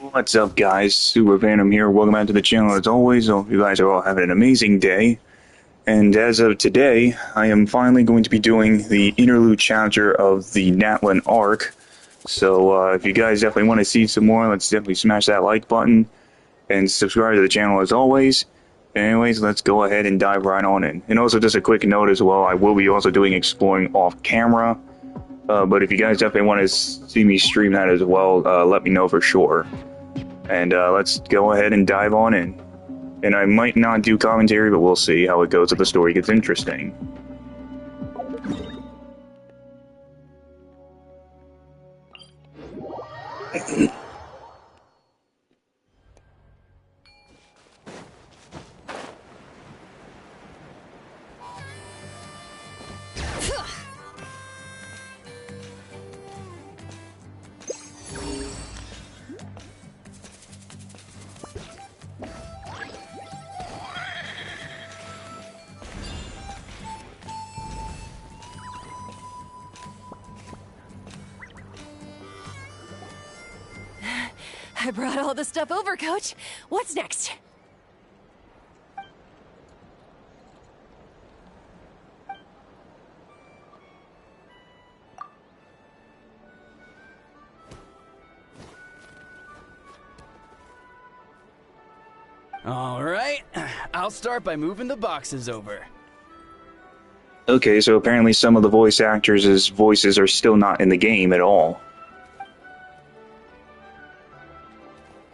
What's up, guys? Super Phantom here. Welcome back to the channel. As always, hope you guys are all having an amazing day. And as of today, I am finally going to be doing the interlude chapter of the Natlan arc. So if you guys definitely want to see some more, let's definitely smash that like button and subscribe to the channel as always. Anyways, let's go ahead and dive right on in. And also just a quick note as well, I will be also doing exploring off camera. But if you guys definitely want to see me stream that as well, let me know for sure. And let's go ahead and dive on in. And I might not do commentary, but we'll see how it goes if the story gets interesting. I brought all the stuff over, Coach. What's next? All right, I'll start by moving the boxes over. Okay, so apparently some of the voice actors' voices are still not in the game at all.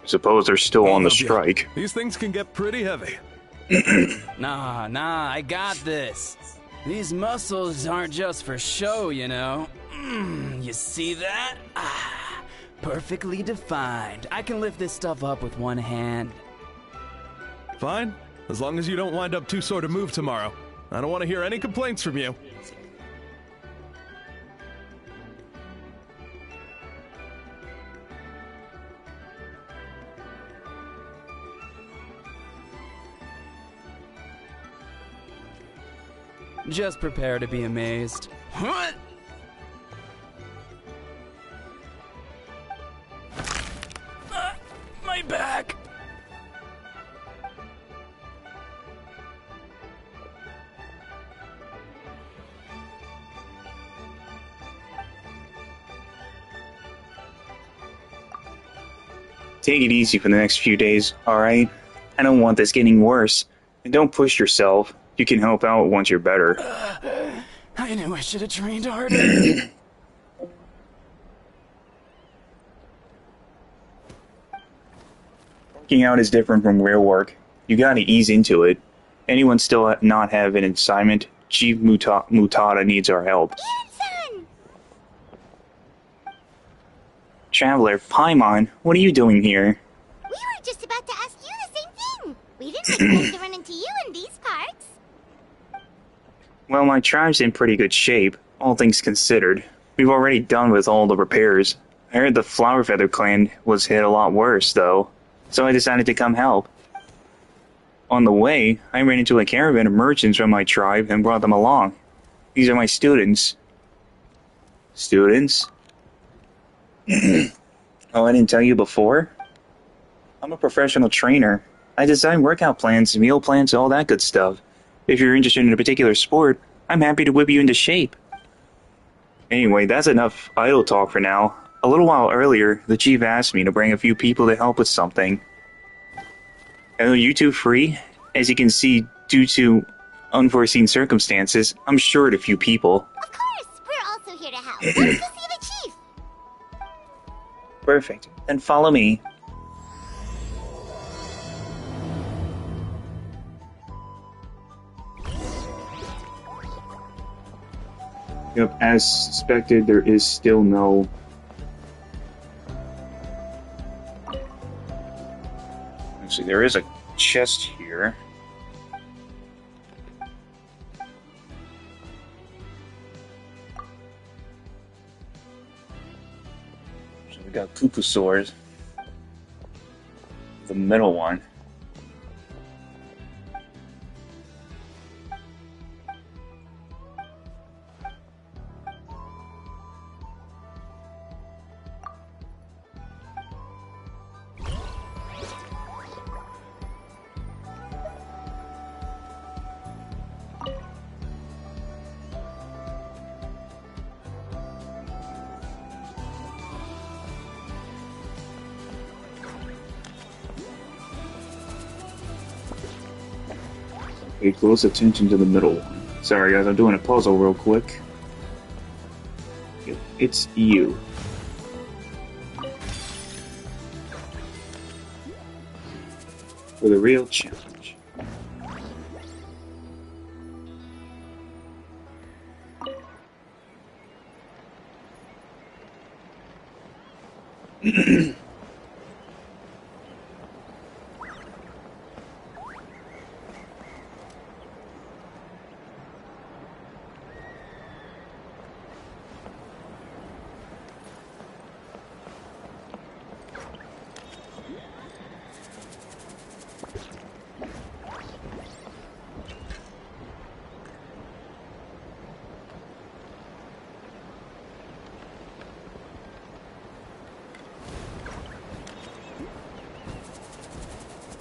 I suppose they're still on the strike. These things can get pretty heavy. Nah, I got this. These muscles aren't just for show, you know. You see that? Perfectly defined. I can lift this stuff up with one hand. Fine, as long as you don't wind up too sore to move tomorrow. I don't want to hear any complaints from you. Just prepare to be amazed. What? My back! Take it easy for the next few days, alright? I don't want this getting worse. And don't push yourself. You can help out once you're better. I knew I should have trained harder. Working out is different from real work. You gotta ease into it. Anyone still not have an assignment, Chief Mutada needs our help. Genshin! Traveler, Paimon, what are you doing here? We were just about to ask you the same thing. We didn't expect to run into you in these parts. Well, my tribe's in pretty good shape, all things considered. We've already done with all the repairs. I heard the Flower Feather clan was hit a lot worse, though, so I decided to come help. On the way, I ran into a caravan of merchants from my tribe and brought them along. These are my students. Students? Oh, I didn't tell you before? I'm a professional trainer. I design workout plans, meal plans, all that good stuff. If you're interested in a particular sport, I'm happy to whip you into shape. Anyway, that's enough idle talk for now. A little while earlier, the chief asked me to bring a few people to help with something. Are you two free? As you can see, due to unforeseen circumstances, I'm short a few people. Of course, we're also here to help. Let's go see the chief. Perfect. Then follow me. Yep, as suspected, there is still no... Let's see, there is a chest here. So we got Pupusaurs. The middle one. Pay close attention to the middle one. Sorry guys, I'm doing a puzzle real quick. It's you. For the real challenge.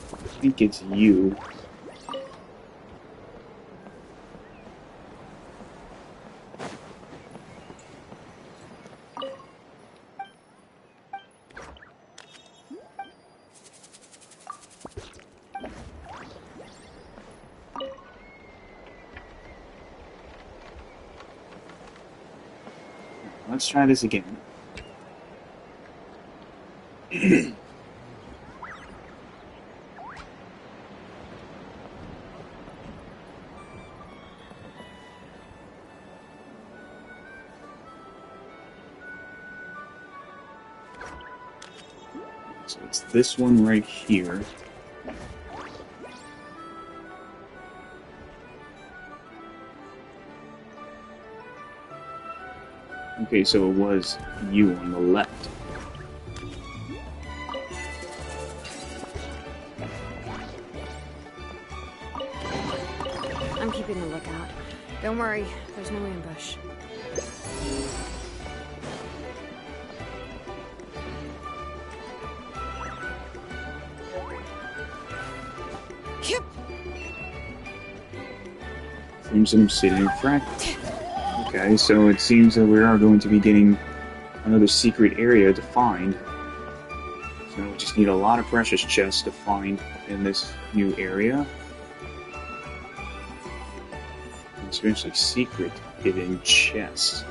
I think it's you. Let's try this again. So it's this one right here. Okay, so it was you on the left. I'm keeping a lookout. Don't worry, there's no ambush. Crimson City Fragment. Okay, so it seems that we are going to be getting another secret area to find. So we just need a lot of precious chests to find in this new area. And especially secret hidden chests.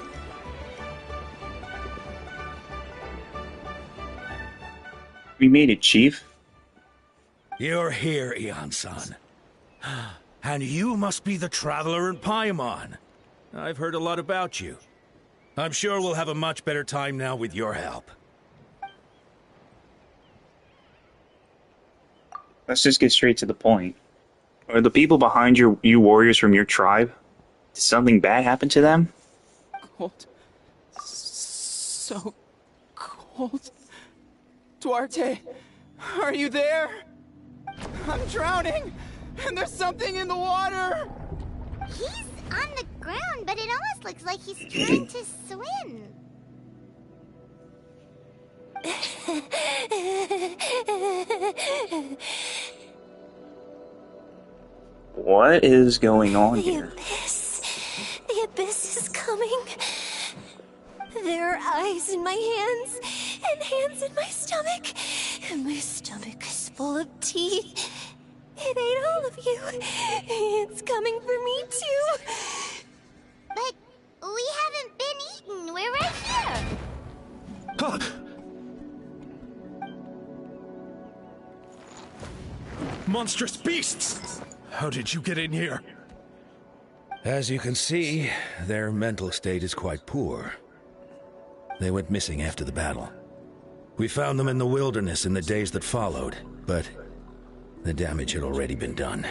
We made it, Chief. You're here, Eon-san. And you must be the traveler in Paimon. I've heard a lot about you. I'm sure we'll have a much better time now with your help. Let's just get straight to the point. Are the people behind you warriors from your tribe? Did something bad happen to them? Cold. So cold. Duarte, are you there? I'm drowning, and there's something in the water! He's on the ground, but it almost looks like he's trying to swim. What is going on here? The abyss is coming. There are eyes in my hands, and hands in my stomach. And my stomach is full of teeth. It ate all of you. It's coming for me too. But we haven't been eaten. We're right here. Monstrous beasts! How did you get in here? As you can see, their mental state is quite poor. They went missing after the battle. We found them in the wilderness in the days that followed, but the damage had already been done.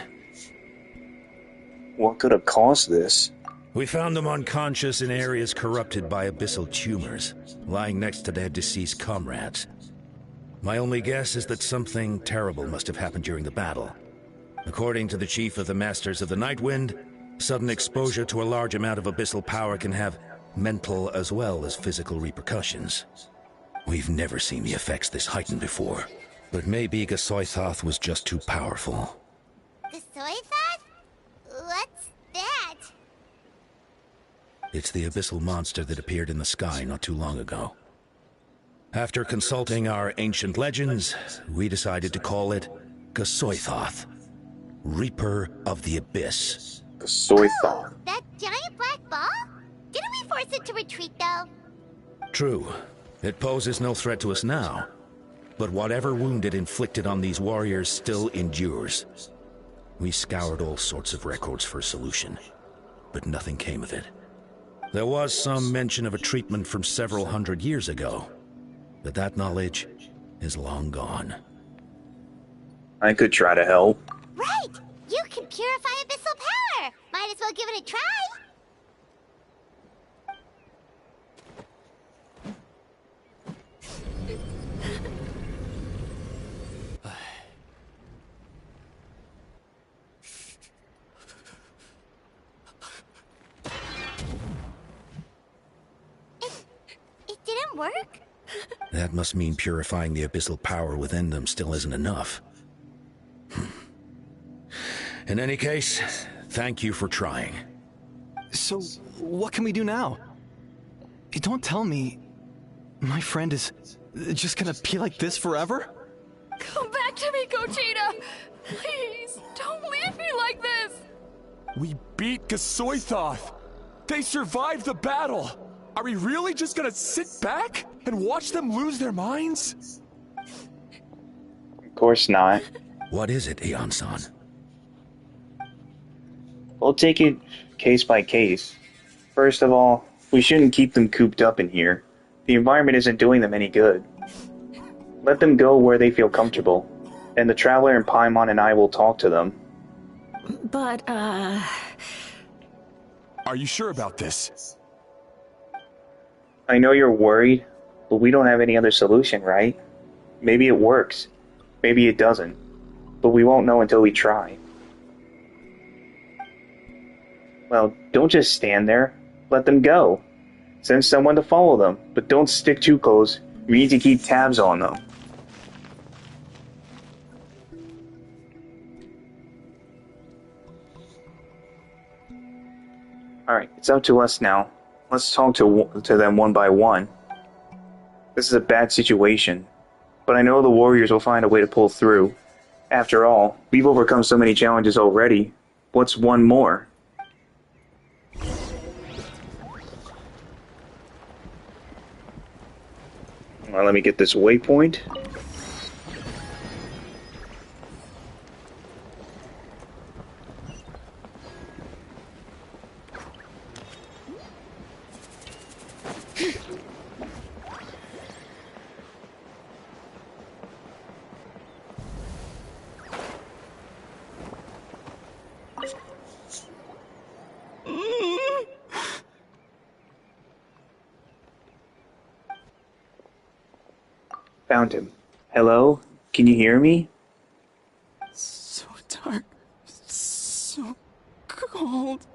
What could have caused this? We found them unconscious in areas corrupted by abyssal tumors, lying next to their deceased comrades. My only guess is that something terrible must have happened during the battle. According to the chief of the Masters of the Nightwind, sudden exposure to a large amount of abyssal power can have mental as well as physical repercussions. We've never seen the effects this heightened before, but maybe Gasoithoth was just too powerful. The soy thought? What's that? It's the abyssal monster that appeared in the sky not too long ago. After consulting our ancient legends, we decided to call it Gasoithoth. Reaper of the Abyss. The soy Oh, thought. that giant black ball? Didn't we force it to retreat, though? True. It poses no threat to us now. But whatever wound it inflicted on these warriors still endures. We scoured all sorts of records for a solution, but nothing came of it. There was some mention of a treatment from several hundred years ago, but that knowledge is long gone. I could try to help. Right! You can purify abyssal power! Might as well give it a try! It didn't work? That must mean purifying the abyssal power within them still isn't enough. In any case, thank you for trying. So, what can we do now? Don't tell me my friend is just gonna be like this forever? Come back to me, Gogeta! Please, don't leave me like this! We beat Gasoithoth! They survived the battle! Are we really just gonna sit back and watch them lose their minds? Of course not. What is it, Aeon-san? We'll take it case by case. First of all, we shouldn't keep them cooped up in here. The environment isn't doing them any good. Let them go where they feel comfortable, and the Traveler and Paimon and I will talk to them. But, Are you sure about this? I know you're worried, but we don't have any other solution, right? Maybe it works. Maybe it doesn't. But we won't know until we try. Well, don't just stand there. Let them go. Send someone to follow them, but don't stick too close. We need to keep tabs on them. Alright, it's up to us now. Let's talk to them one by one. This is a bad situation, but I know the warriors will find a way to pull through. After all, we've overcome so many challenges already. What's one more? Well, let me get this waypoint. Found him. Hello? Can you hear me? So dark. So cold.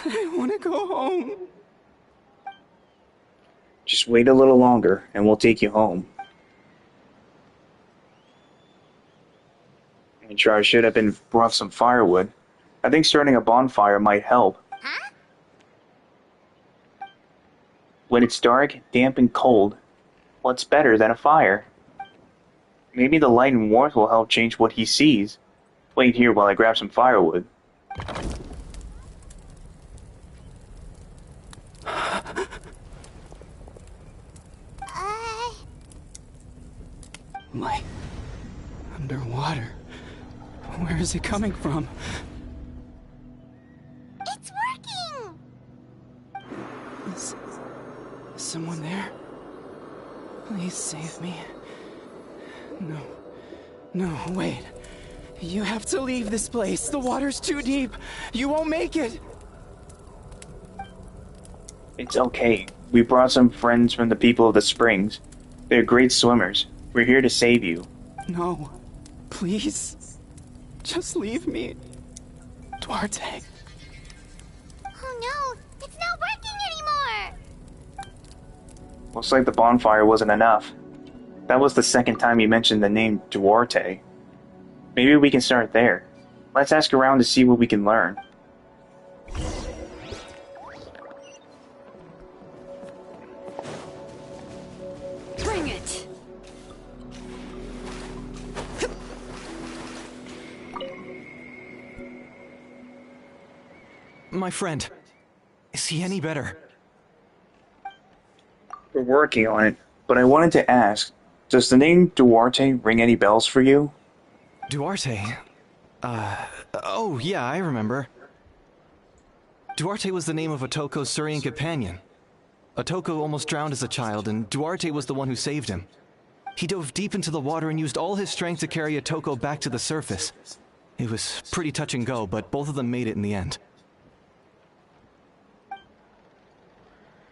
I want to go home. Just wait a little longer, and we'll take you home. I'm sure I should have brought some firewood. I think starting a bonfire might help. Huh? When it's dark, damp, and cold, what's better than a fire? Maybe the light and warmth will help change what he sees. Wait here while I grab some firewood. Light. Underwater. Where is it coming from? It's working! Is someone there? Please save me. No. No, wait. You have to leave this place. The water's too deep. You won't make it. It's okay. We brought some friends from the people of the springs. They're great swimmers. We're here to save you. No. Please. Just leave me. Duarte. Oh no, it's not working anymore! Looks like the bonfire wasn't enough. That was the second time you mentioned the name Duarte. Maybe we can start there. Let's ask around to see what we can learn. bring it! my friend? Is he any better? We're working on it, but I wanted to ask, does the name Duarte ring any bells for you? Duarte? Oh yeah, I remember. Duarte was the name of Otoko's Surian companion. Otoko almost drowned as a child, and Duarte was the one who saved him. He dove deep into the water and used all his strength to carry Otoko back to the surface. It was pretty touch and go, but both of them made it in the end.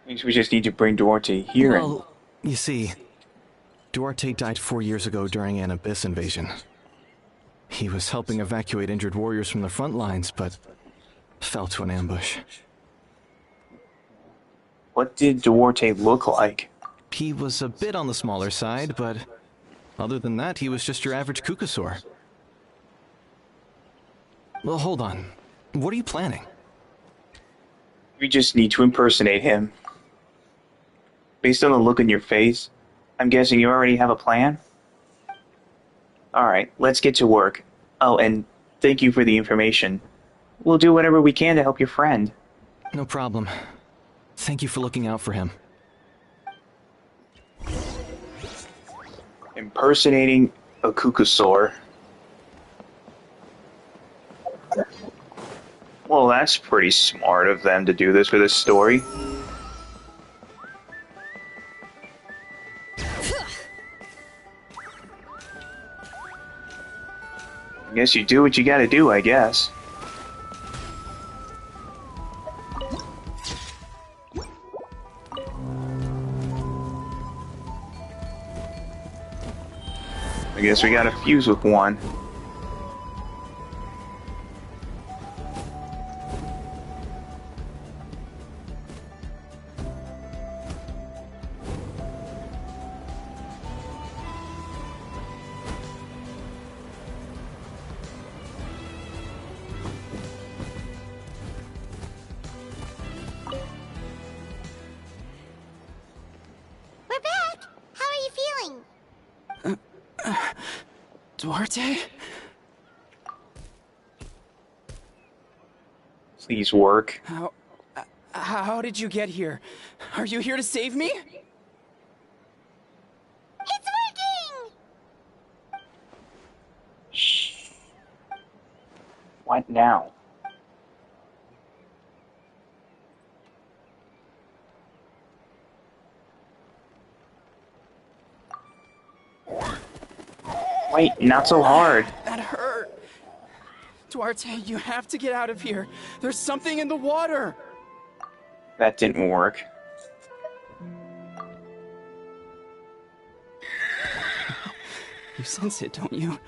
Means we just need to bring Duarte here. Well, you see, Duarte died 4 years ago during an Abyss invasion. He was helping evacuate injured warriors from the front lines, but fell to an ambush. What did Duarte look like? He was a bit on the smaller side, but other than that, he was just your average Kukasaur. Well, hold on. What are you planning? We just need to impersonate him. Based on the look on your face, I'm guessing you already have a plan? Alright, let's get to work. Oh, and thank you for the information. We'll do whatever we can to help your friend. No problem. Thank you for looking out for him. Impersonating a Kukasaur. Well, that's pretty smart of them to do this for this story. I guess you do what you gotta do, I guess. I guess we gotta fuse with one. We're back! How are you feeling? Duarte? Please work. How did you get here? Are you here to save me? It's working! Shh. What now? Wait, not so hard. That hurt. Duarte, you have to get out of here. There's something in the water. That didn't work. You sense it, don't you?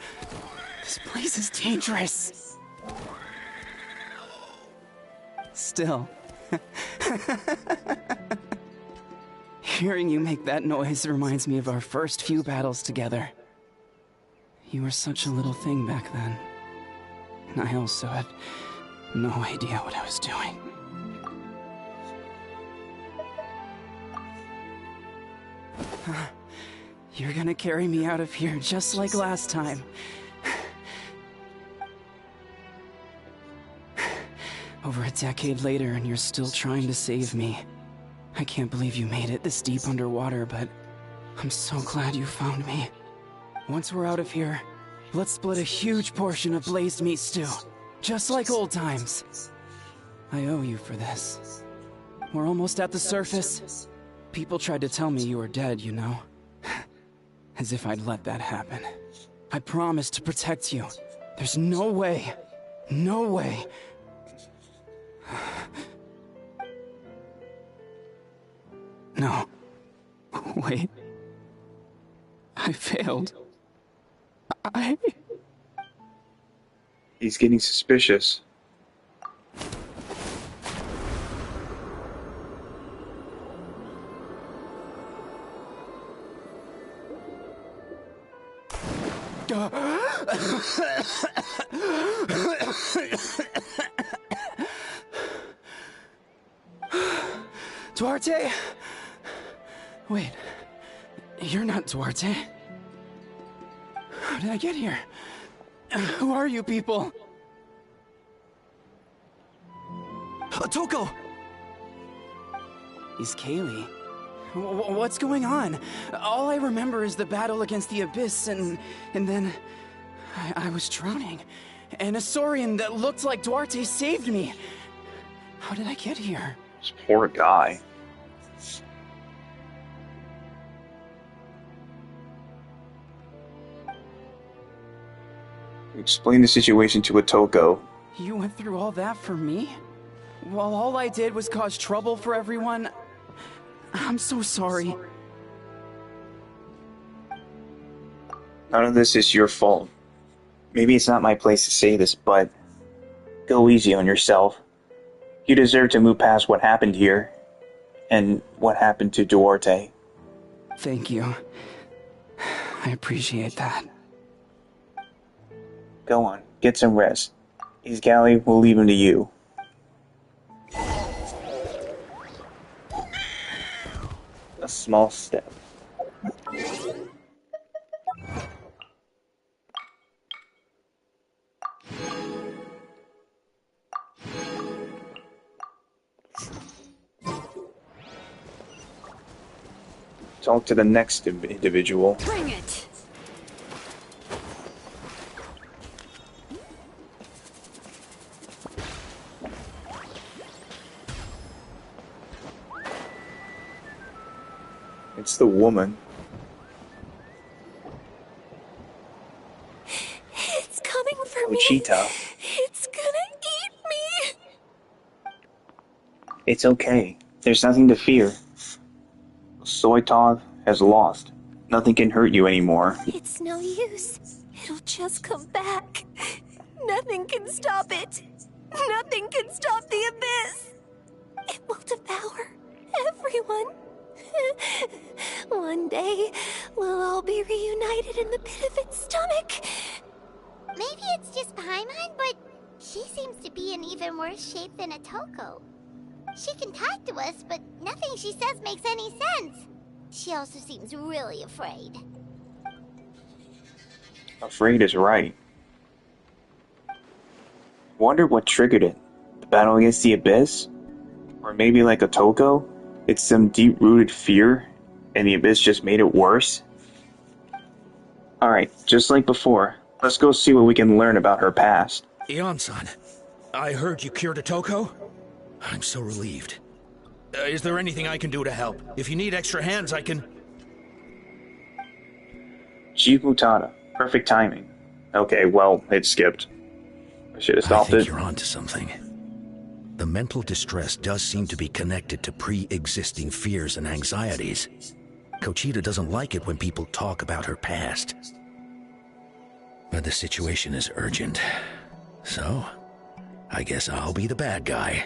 This place is dangerous. Still. Hearing you make that noise reminds me of our first few battles together. You were such a little thing back then. And I also had no idea what I was doing. You're gonna carry me out of here just like last time. Over a decade later and you're still trying to save me. I can't believe you made it this deep underwater, but I'm so glad you found me. Once we're out of here, let's split a huge portion of blazed meat stew, just like old times. I owe you for this. We're almost at the surface. People tried to tell me you were dead, you know. As if I'd let that happen. I promised to protect you. There's no way. No way. No. Wait. I failed. He's getting suspicious. Duarte? Wait. You're not Duarte. How did I get here? Who are you people? Otoko! Is Kaylee? What's going on? All I remember is the battle against the Abyss, and then I was drowning. And a Saurian that looked like Duarte saved me. How did I get here? This poor guy. Explain the situation to Otoko. You went through all that for me? While all I did was cause trouble for everyone? I'm so sorry. None of this is your fault. Maybe it's not my place to say this, but go easy on yourself. You deserve to move past what happened here, and what happened to Duarte. Thank you. I appreciate that. Go on, get some rest. His galley will leave him to you. A small step. Talk to the next individual. Bring it! It's the woman. It's coming for me. Ochita. It's gonna eat me. It's okay. There's nothing to fear. Soitov has lost. Nothing can hurt you anymore. It's no use. It'll just come back. Nothing can stop it. Nothing can stop the Abyss. It will devour everyone. One day, we'll all be reunited in the pit of its stomach. Maybe it's just Paimon, but she seems to be in even worse shape than Otoko. She can talk to us, but nothing she says makes any sense. She also seems really afraid. Afraid is right. Wonder what triggered it. The battle against the Abyss? Or maybe like Otoko? It's some deep-rooted fear, and the Abyss just made it worse? Alright, just like before, let's go see what we can learn about her past. Ion-san, I heard you cured Otoko? I'm so relieved. Is there anything I can do to help? If you need extra hands, I can... Chief Mutada. Perfect timing. Okay, well, it skipped. I should have stopped I think it. you're onto something. The mental distress does seem to be connected to pre-existing fears and anxieties. Kochita doesn't like it when people talk about her past. But the situation is urgent. So, I guess I'll be the bad guy.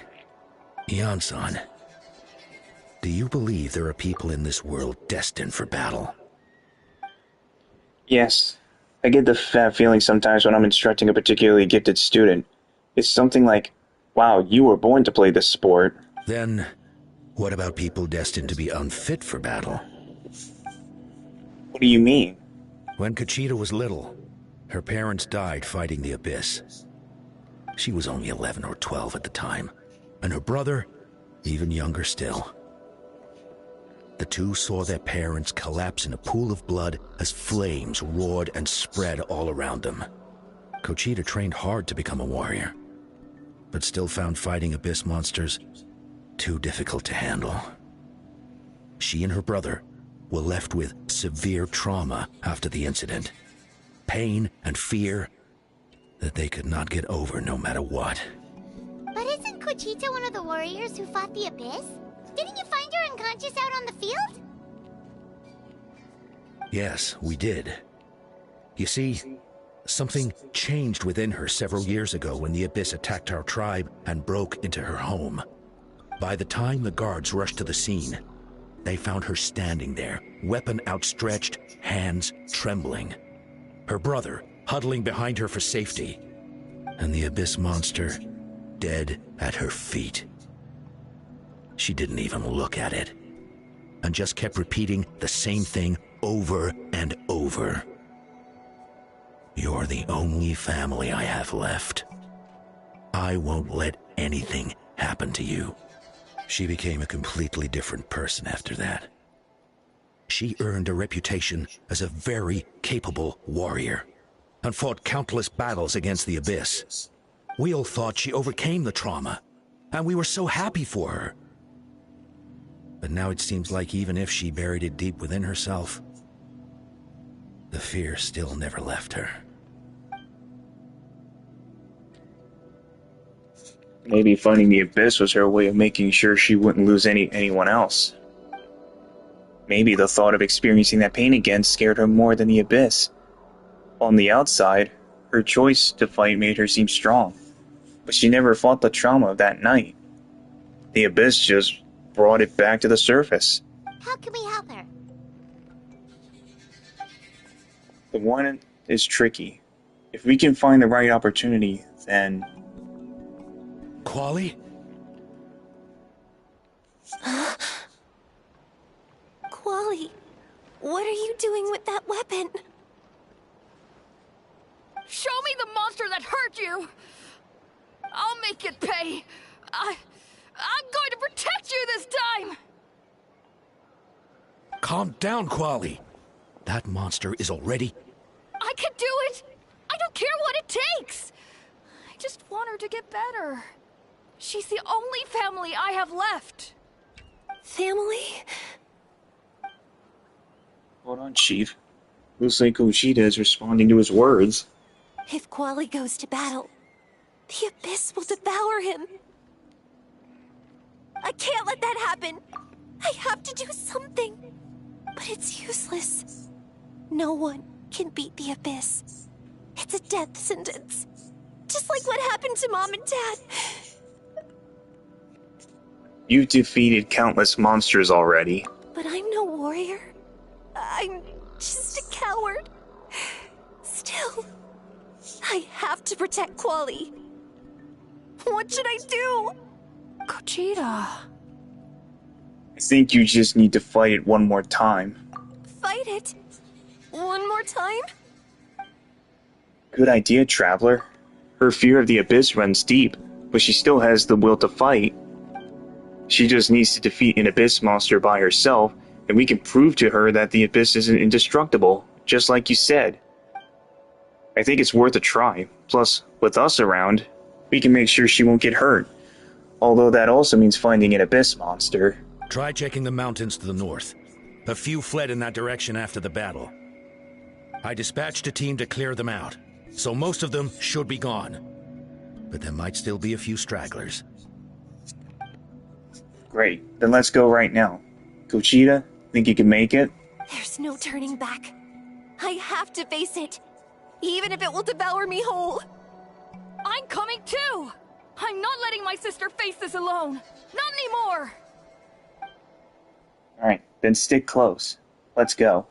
Ion-san, do you believe there are people in this world destined for battle? Yes. I get the feeling sometimes when I'm instructing a particularly gifted student. It's something like, wow, you were born to play this sport. Then, what about people destined to be unfit for battle? What do you mean? When Kochita was little, her parents died fighting the Abyss. She was only 11 or 12 at the time, and her brother, even younger still. The two saw their parents collapse in a pool of blood as flames roared and spread all around them. Kochita trained hard to become a warrior, but still found fighting Abyss monsters too difficult to handle. She and her brother were left with severe trauma after the incident. Pain and fear that they could not get over no matter what. But isn't Kochita one of the warriors who fought the Abyss? Didn't you find her unconscious out on the field? Yes, we did. You see, something changed within her several years ago when the Abyss attacked our tribe and broke into her home. By the time the guards rushed to the scene, they found her standing there, weapon outstretched, hands trembling. Her brother huddling behind her for safety, and the Abyss monster dead at her feet. She didn't even look at it, and just kept repeating the same thing over and over. You're the only family I have left. I won't let anything happened to you. She became a completely different person after that. She earned a reputation as a very capable warrior and fought countless battles against the Abyss. We all thought she overcame the trauma, and we were so happy for her. But now it seems like even if she buried it deep within herself, the fear still never left her. Maybe finding the Abyss was her way of making sure she wouldn't lose anyone else. Maybe the thought of experiencing that pain again scared her more than the Abyss. On the outside, her choice to fight made her seem strong, but she never fought the trauma of that night. The Abyss just brought it back to the surface. How can we help her? The one is tricky. If we can find the right opportunity, then... Quali? Quali, what are you doing with that weapon? Show me the monster that hurt you! I'll make it pay! I'm going to protect you this time! Calm down, Quali. That monster is already... I can do it! I don't care what it takes! I just want her to get better. She's the only family I have left. Family? Hold on, Chief. Looks like Gogeta is responding to his words. If Quali goes to battle, the Abyss will devour him. I can't let that happen. I have to do something. But it's useless. No one can beat the Abyss. It's a death sentence. Just like what happened to Mom and Dad. You've defeated countless monsters already. But I'm no warrior. I'm just a coward. Still, I have to protect Quali. What should I do? Gogeta. I think you just need to fight it one more time. Fight it? One more time? Good idea, Traveler. Her fear of the Abyss runs deep, but she still has the will to fight. She just needs to defeat an Abyss monster by herself, and we can prove to her that the Abyss isn't indestructible, just like you said. I think it's worth a try. Plus, with us around, we can make sure she won't get hurt. Although that also means finding an Abyss monster. Try checking the mountains to the north. A few fled in that direction after the battle. I dispatched a team to clear them out, so most of them should be gone. But there might still be a few stragglers. Great, then let's go right now. Gogeta, think you can make it? There's no turning back. I have to face it, even if it will devour me whole. I'm coming too! I'm not letting my sister face this alone! Not anymore! Alright, then stick close. Let's go.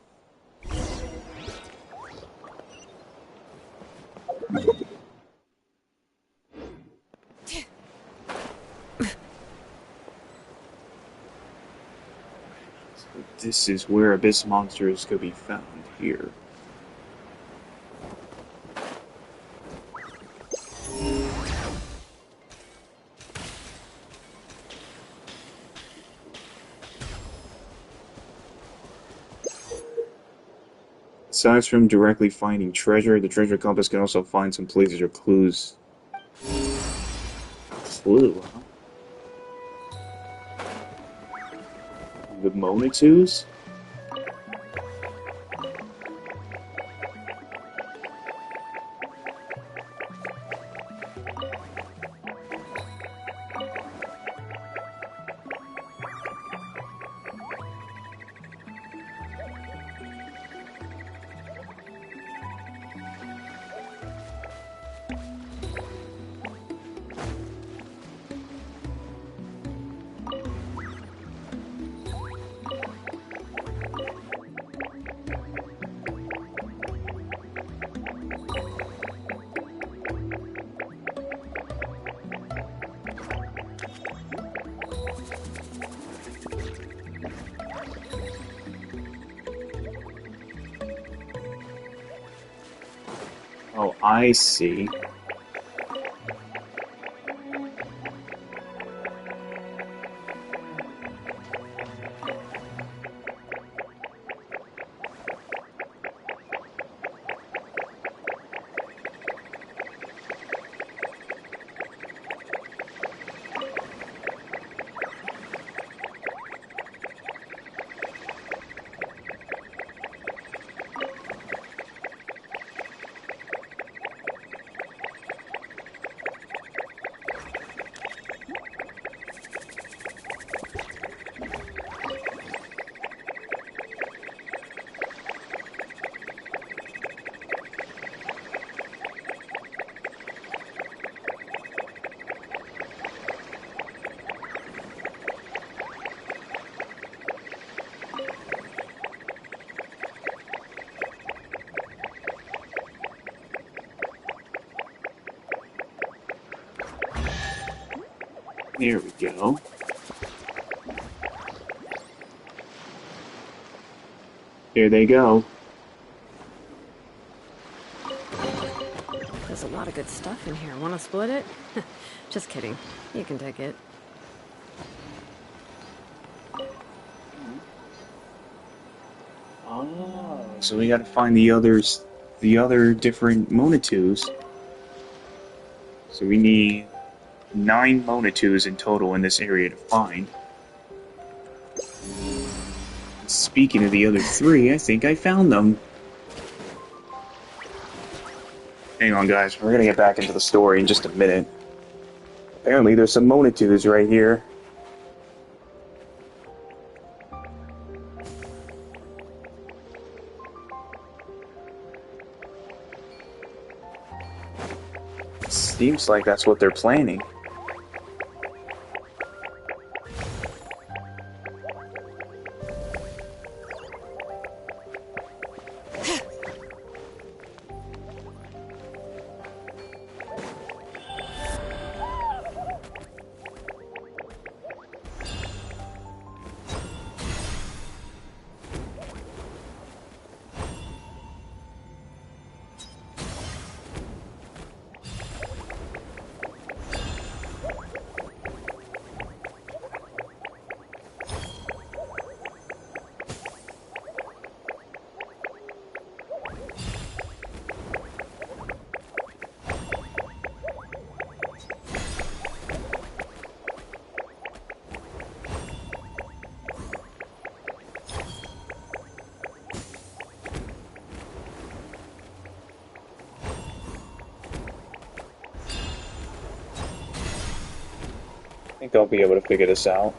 This is where Abyss monsters could be found here. Aside from directly finding treasure, the treasure compass can also find some places or clues. Clue, huh? The Monitu's? Oh, I see. There we go. There they go. There's a lot of good stuff in here. Want to split it? Just kidding. You can take it. Oh, so we gotta find the other different Monatus. So we need 9 Monatus in total in this area to find. Speaking of the other 3, I think I found them. Hang on, guys. We're gonna get back into the story in just a minute. Apparently, there's some Monatus right here. Seems like that's what they're planning. I think they'll be able to figure this out.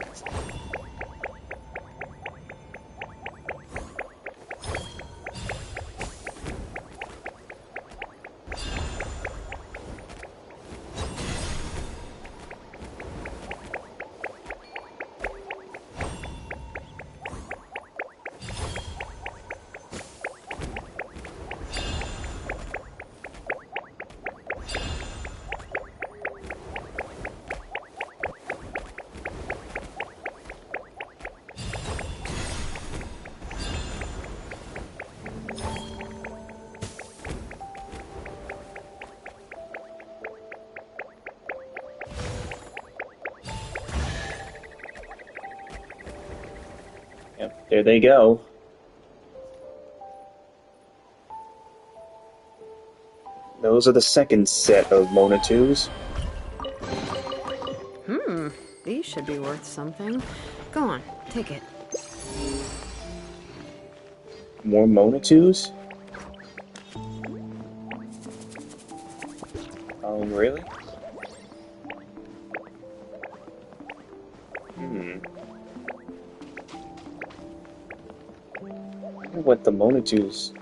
Yep, there they go. Those are the second set of Monatus. These should be worth something. Go on, take it. More Monatus? Oh, really? I wonder what the Monatus...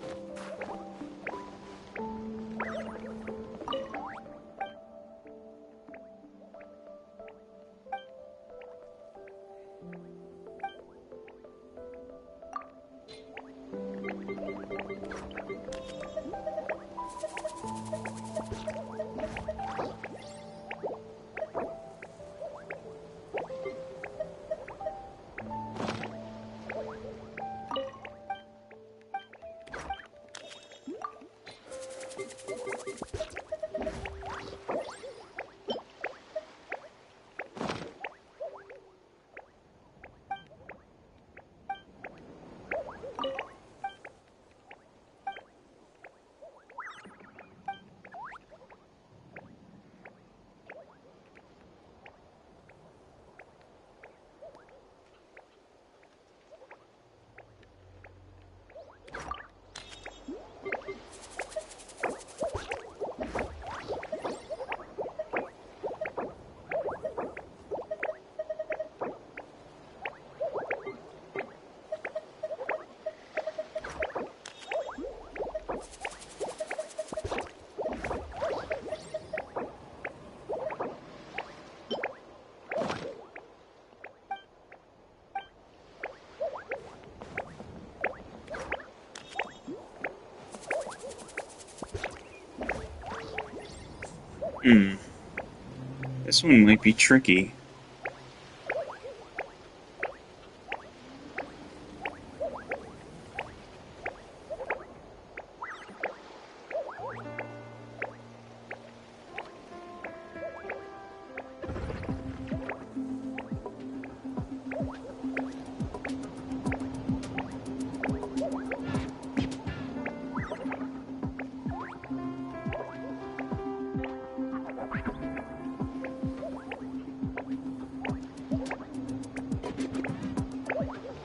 This one might be tricky.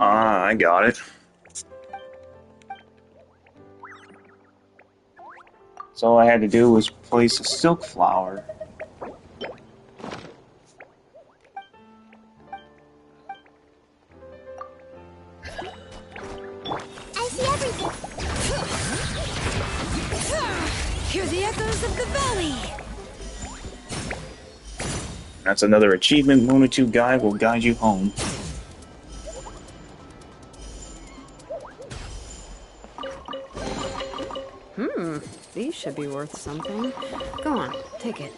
Ah, I got it. So all I had to do was place a silk flower. I see everything. Hear the echoes of the valley. That's another achievement. Monitu Guide will guide you home. These should be worth something. Go on, take it.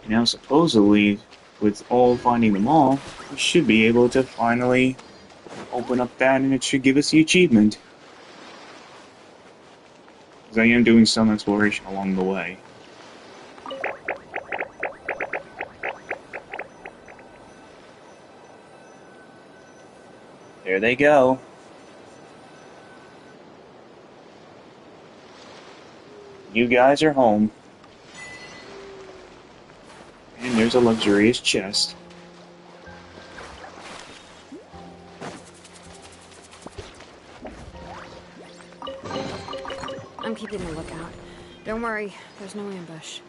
Now, supposedly, with all finding them all, we should be able to finally open up that, and it should give us the achievement. Because I am doing some exploration along the way. There they go. You guys are home. And there's a luxurious chest. I'm keeping a lookout. Don't worry, there's no ambush.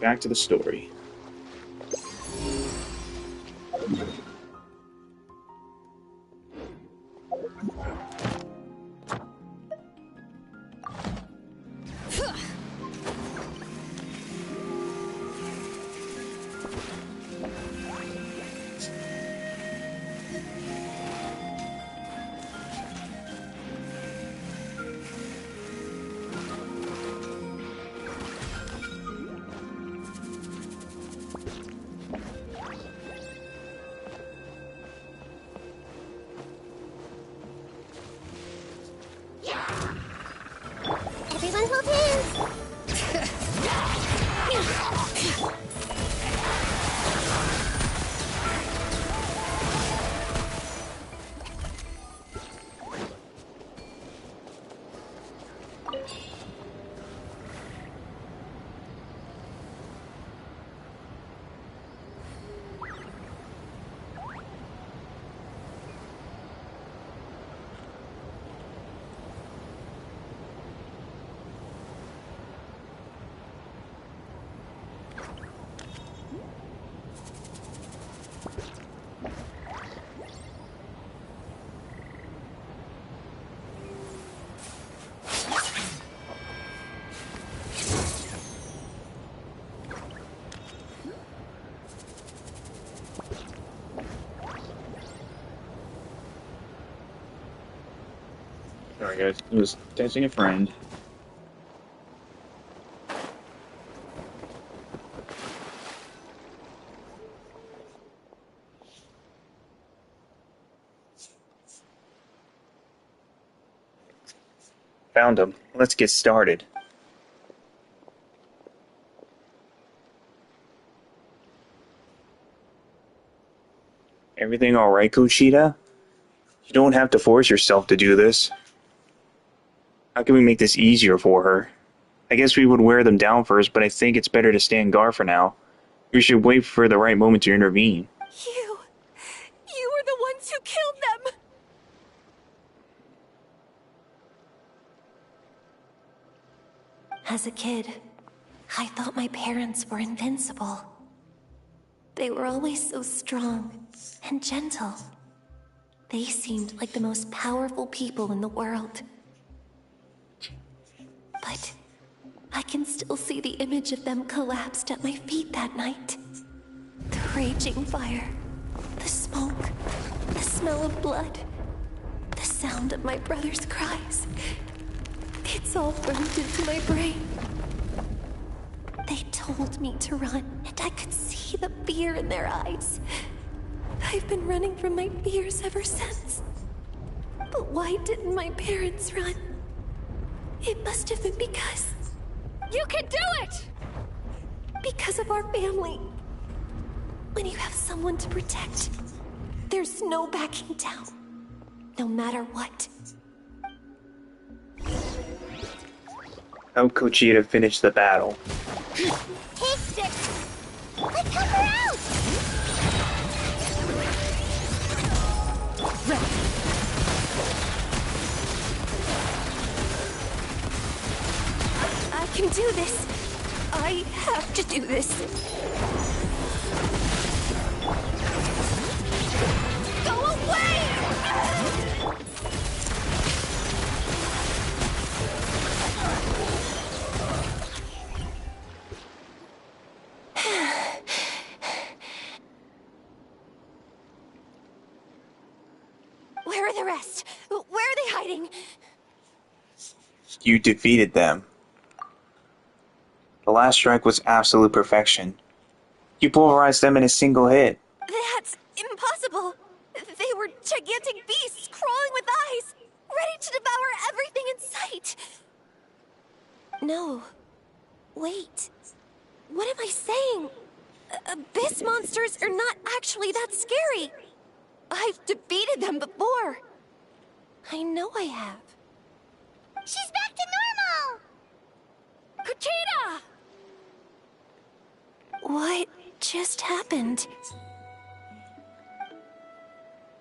Back to the story. Everyone hold hands. Sorry guys, I was texting a friend. Found him. Let's get started. Everything alright, Kuchita? You don't have to force yourself to do this. How can we make this easier for her? I guess we would wear them down first, but I think it's better to stand guard for now. We should wait for the right moment to intervene. You were the ones who killed them! As a kid, I thought my parents were invincible. They were always so strong and gentle. They seemed like the most powerful people in the world. But I can still see the image of them collapsed at my feet that night. The raging fire, the smoke, the smell of blood, the sound of my brother's cries. It's all burned into my brain. They told me to run, and I could see the fear in their eyes. I've been running from my fears ever since. But why didn't my parents run? It must have been because... You can do it! Because of our family. When you have someone to protect, there's no backing down. No matter what. How Kochita finished the battle. Taste it! Let's help her out! I can do this. I have to do this. Go away! Where are the rest? Where are they hiding? You defeated them. The last strike was absolute perfection. You pulverized them in a single hit. That's impossible. They were gigantic beasts crawling with eyes, ready to devour everything in sight. No. Wait. What am I saying? Abyss monsters are not actually that scary. I've defeated them before. I know I have. She's back to normal! Kuchita! What just happened?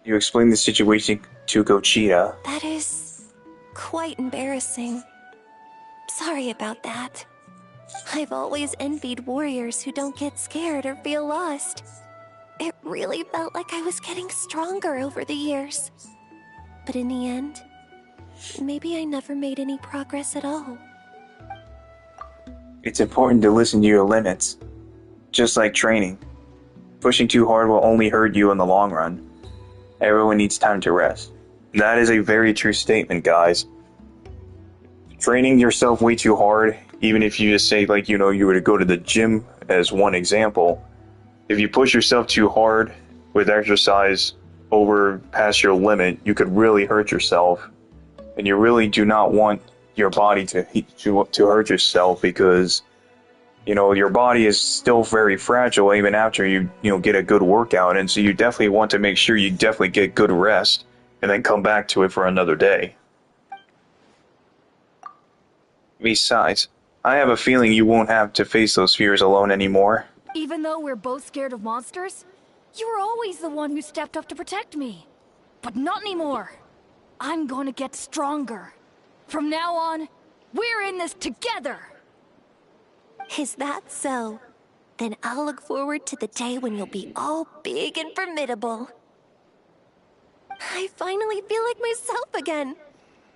You explained the situation to Kochita. That is quite embarrassing. Sorry about that. I've always envied warriors who don't get scared or feel lost. It really felt like I was getting stronger over the years. But in the end, maybe I never made any progress at all. It's important to listen to your limits. Just like training. Pushing too hard will only hurt you in the long run. Everyone needs time to rest. That is a very true statement, guys. Training yourself way too hard, even if you just say, like, you were to go to the gym as one example. If you push yourself too hard with exercise over past your limit, you could really hurt yourself. And you really do not want your body to hurt yourself because, your body is still very fragile even after you get a good workout. And so you definitely want to make sure you definitely get good rest and then come back to it for another day. Besides, I have a feeling you won't have to face those fears alone anymore. Even though we're both scared of monsters, you were always the one who stepped up to protect me. But not anymore. I'm going to get stronger. From now on, we're in this together! Is that so? Then I'll look forward to the day when you'll be all big and formidable. I finally feel like myself again.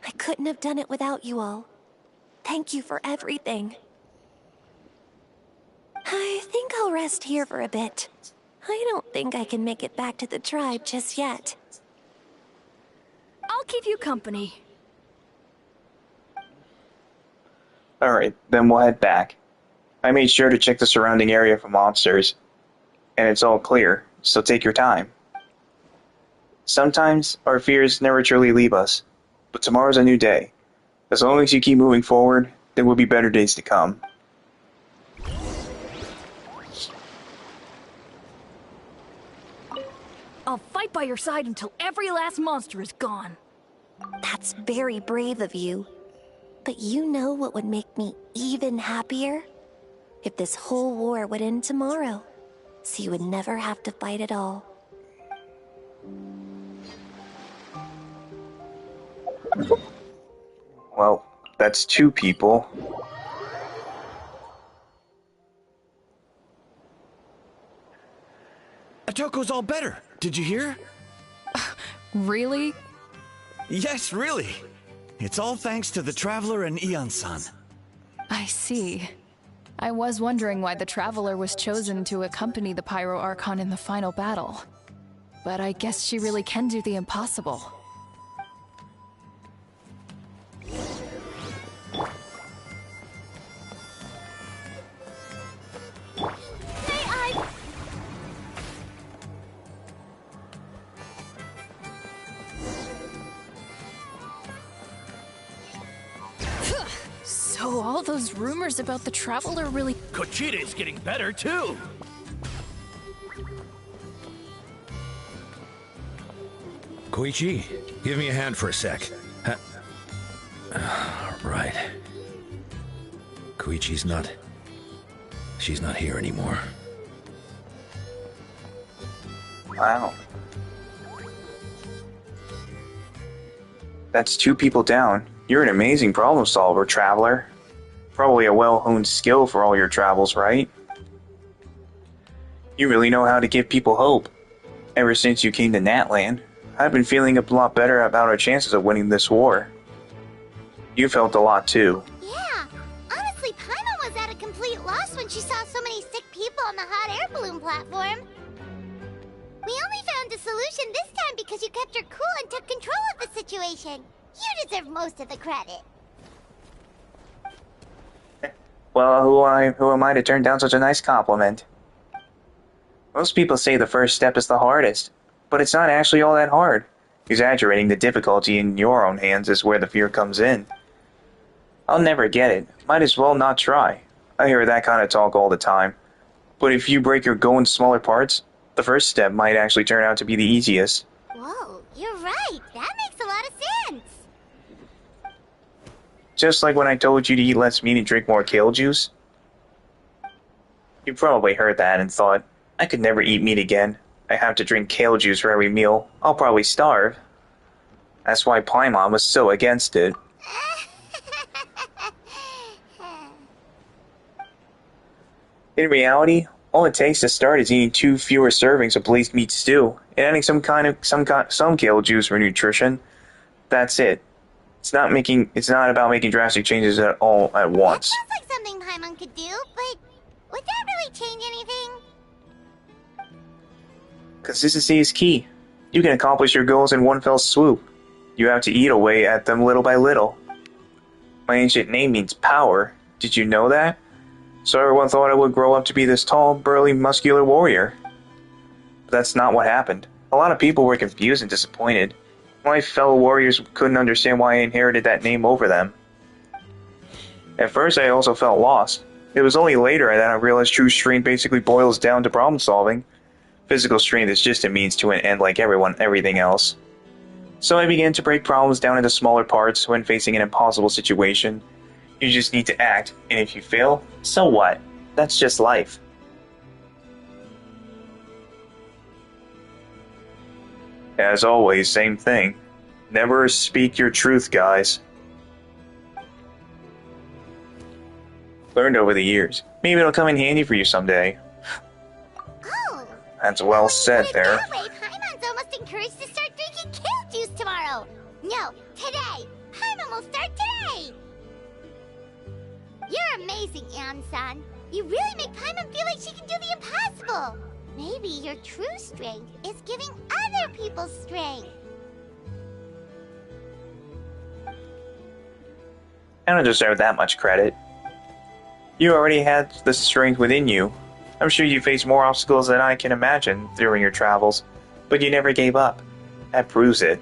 I couldn't have done it without you all. Thank you for everything. I think I'll rest here for a bit. I don't think I can make it back to the tribe just yet. I'll keep you company. Alright, then we'll head back. I made sure to check the surrounding area for monsters, and it's all clear, so take your time. Sometimes our fears never truly leave us, but tomorrow's a new day. As long as you keep moving forward, there will be better days to come. I'll fight by your side until every last monster is gone. That's very brave of you. But you know what would make me even happier? If this whole war would end tomorrow, so you would never have to fight at all. Well, that's 2 people. Atoko's all better. Did you hear? Really? Yes, really. It's all thanks to the Traveler and Ian-san. I see. I was wondering why the Traveler was chosen to accompany the Pyro Archon in the final battle. But I guess she really can do the impossible. all those rumors about the Traveler really... Kochita's getting better, too! Koichi, give me a hand for a sec. Right. Koichi's not... She's not here anymore. Wow. That's 2 people down. You're an amazing problem solver, Traveler. Probably a well-honed skill for all your travels, right? You really know how to give people hope. Ever since you came to Natland, I've been feeling a lot better about our chances of winning this war. You felt a lot too. Yeah, honestly, Paimon was at a complete loss when she saw so many sick people on the hot air balloon platform. We only found a solution this time because you kept her cool and took control of the situation. You deserve most of the credit. Well, who am I to turn down such a nice compliment? Most people say the first step is the hardest, but it's not actually all that hard. Exaggerating the difficulty in your own hands is where the fear comes in. I'll never get it. Might as well not try. I hear that kind of talk all the time. But if you break your goal in smaller parts, the first step might actually turn out to be the easiest. Whoa, you're right. That makes a lot of sense. Just like when I told you to eat less meat and drink more kale juice. You probably heard that and thought, I could never eat meat again. I have to drink kale juice for every meal. I'll probably starve. That's why Paimon was so against it. In reality, all it takes to start is eating 2 fewer servings of glazed meat stew and adding some kale juice for nutrition. That's it. It's not about making drastic changes at all at once. That sounds like something Paimon could do, but would that really change anything? Consistency is key. You can accomplish your goals in one fell swoop. You have to eat away at them little by little. My ancient name means power. Did you know that? So everyone thought I would grow up to be this tall, burly, muscular warrior. But that's not what happened. A lot of people were confused and disappointed. My fellow warriors couldn't understand why I inherited that name over them. At first I also felt lost. It was only later that I realized true strength basically boils down to problem solving. Physical strength is just a means to an end like everything else. So I began to break problems down into smaller parts when facing an impossible situation. You just need to act, and if you fail, so what? That's just life. As always, same thing. Never speak your truth, guys. Learned over the years. Maybe it'll come in handy for you someday. Oh! That's well said there. That way, Paimon's almost encouraged to start drinking kale juice tomorrow! No, today! Paimon will start today! You're amazing, Ann-san. You really make Paimon feel like she can do the impossible. Maybe your true strength is giving other people strength. I don't deserve that much credit. You already had the strength within you. I'm sure you faced more obstacles than I can imagine during your travels, but you never gave up. That proves it.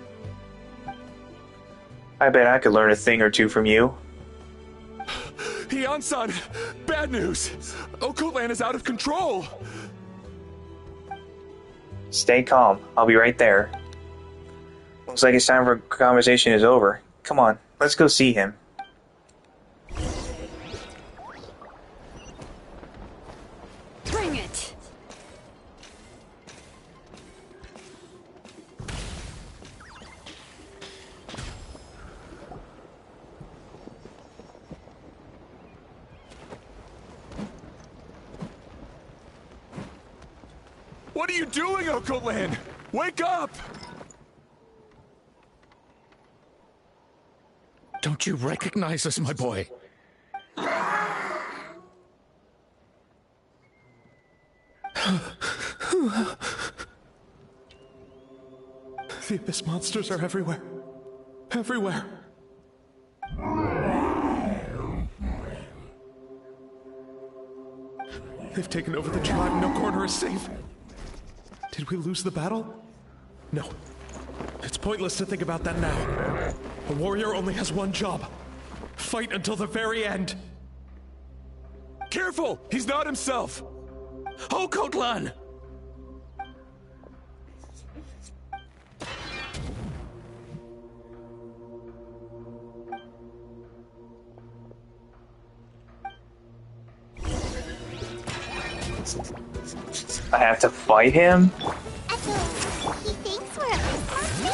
I bet I could learn a thing or two from you. Ann-san, bad news! Okoland is out of control! Stay calm. I'll be right there. Looks like it's time for conversation is over. Come on, let's go see him. Bring it! What are you doing, Okoland? Wake up! Don't you recognize us, my boy? The Abyss monsters are everywhere. Everywhere. They've taken over the tribe. No corner is safe. Did we lose the battle? No. It's pointless to think about that now. A warrior only has one job. Fight until the very end. Careful! He's not himself! Oh, Kotlan! I have to fight him? He thinks we're a monster?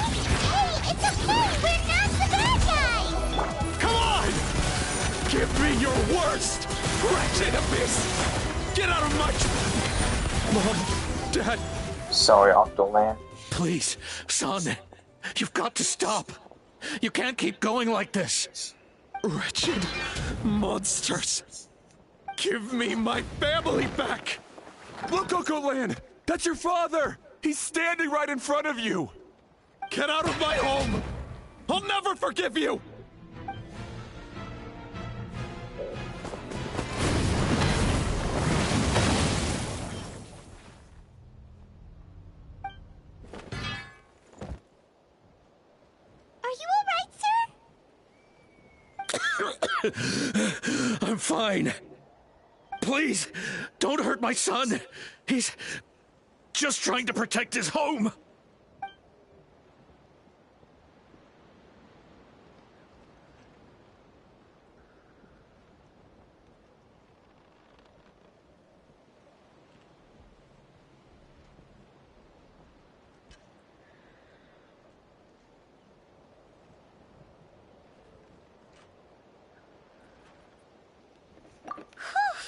Hey, it's okay! We're not the bad guys! Come on! Give me your worst! Wretched abyss! Get out of my... Mom, Dad... Sorry, Octoland. Please, son. You've got to stop. You can't keep going like this. Wretched monsters! Give me my family back! Look, Okoland! That's your father! He's standing right in front of you! Get out of my home! I'll never forgive you! Are you alright, sir? I'm fine. Please, don't hurt my son. He's just trying to protect his home.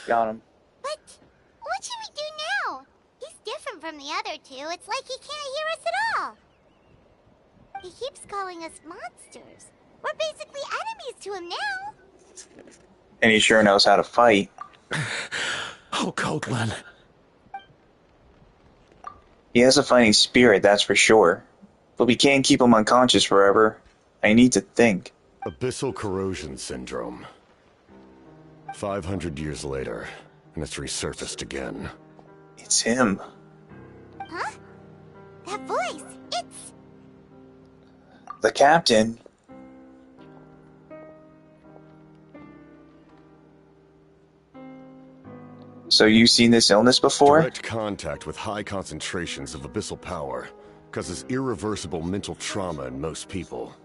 Got him. But what should we do now? He's different from the other two. It's like he can't hear us at all. He keeps calling us monsters. We're basically enemies to him now. And he sure knows how to fight. Oh, Kotlan. He has a fighting spirit, that's for sure. But we can't keep him unconscious forever. I need to think. Abyssal corrosion syndrome. 500 years later, and it's resurfaced again. It's him. Huh? That voice, it's... The captain. So you've seen this illness before? Direct contact with high concentrations of abyssal power causes irreversible mental trauma in most people.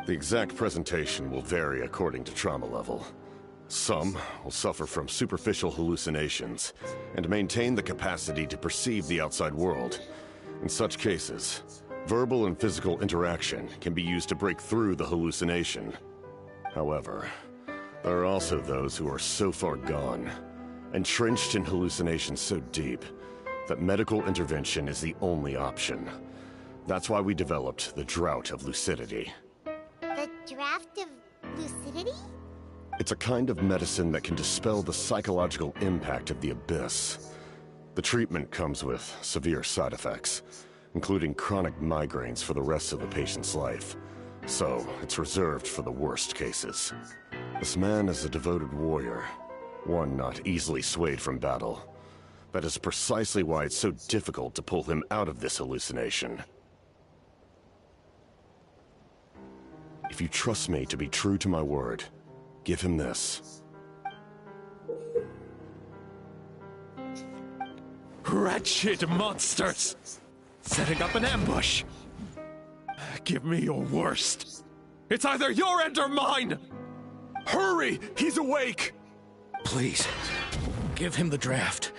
The exact presentation will vary according to trauma level. Some will suffer from superficial hallucinations and maintain the capacity to perceive the outside world. In such cases, verbal and physical interaction can be used to break through the hallucination. However, there are also those who are so far gone, entrenched in hallucinations so deep, that medical intervention is the only option. That's why we developed the Drought of Lucidity. The Draft of Lucidity? It's a kind of medicine that can dispel the psychological impact of the abyss. The treatment comes with severe side effects, including chronic migraines for the rest of the patient's life. So, it's reserved for the worst cases. This man is a devoted warrior, one not easily swayed from battle. That is precisely why it's so difficult to pull him out of this hallucination. If you trust me to be true to my word, give him this. Wretched monsters! Setting up an ambush! Give me your worst. It's either your end or mine! Hurry! He's awake! Please, give him the draft.